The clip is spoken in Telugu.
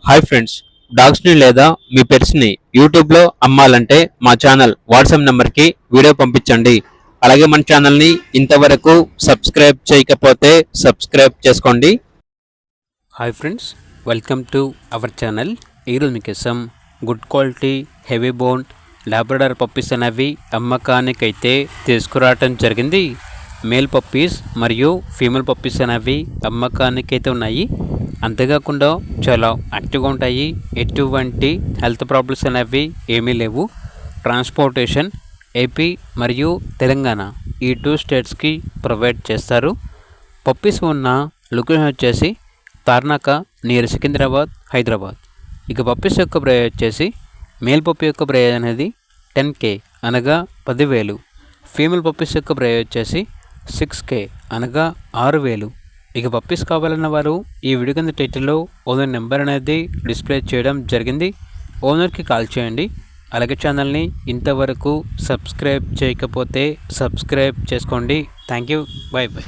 హాయ్ ఫ్రెండ్స్, డాగ్స్ని లేదా మీ పెట్స్ని యూట్యూబ్లో అమ్మాలంటే మా ఛానల్ వాట్సాప్ నెంబర్కి వీడియో పంపించండి. అలాగే మన ఛానల్ని ఇంతవరకు సబ్స్క్రైబ్ చేయకపోతే సబ్స్క్రైబ్ చేసుకోండి. Hi friends, welcome to our channel. ఈరోజు మీకోసం good quality heavy bone Labrador puppies అనేవి అమ్మకానికైతే తీసుకురావటం జరిగింది. మేల్ పప్పీస్ మరియు ఫీమేల్ పప్పీస్ అనేవి అమ్మకానికైతే ఉన్నాయి. అంతేకాకుండా చాలా యాక్టివ్గా ఉంటాయి. ఎటువంటి హెల్త్ ప్రాబ్లమ్స్ అనేవి ఏమీ లేవు. ట్రాన్స్పోర్టేషన్ ఏపీ మరియు తెలంగాణ ఈ 2 స్టేట్స్కి ప్రొవైడ్ చేస్తారు. పప్పీస్ ఉన్న లొకేషన్ వచ్చేసి తార్నాక నియర్ సికింద్రాబాద్, హైదరాబాద్. ఇక పప్పీస్ యొక్క ప్రైస్ వచ్చేసి మేల్ పప్పీ యొక్క ప్రైస్ అనేది 10K అనగా 10,000. ఫీమేల్ పప్పీస్ యొక్క ప్రైస్ వచ్చేసి 6K అనగా 6,000. ఇక పప్పీస్ కావాలన్న వారు ఈ వీడియో కింద టైటిల్లో ఓనర్ నెంబర్ అనేది డిస్ప్లే చేయడం జరిగింది. ఓనర్కి కాల్ చేయండి. అలాగే ఛానల్ని ఇంతవరకు సబ్స్క్రైబ్ చేయకపోతే సబ్స్క్రైబ్ చేసుకోండి. Thank you. By by.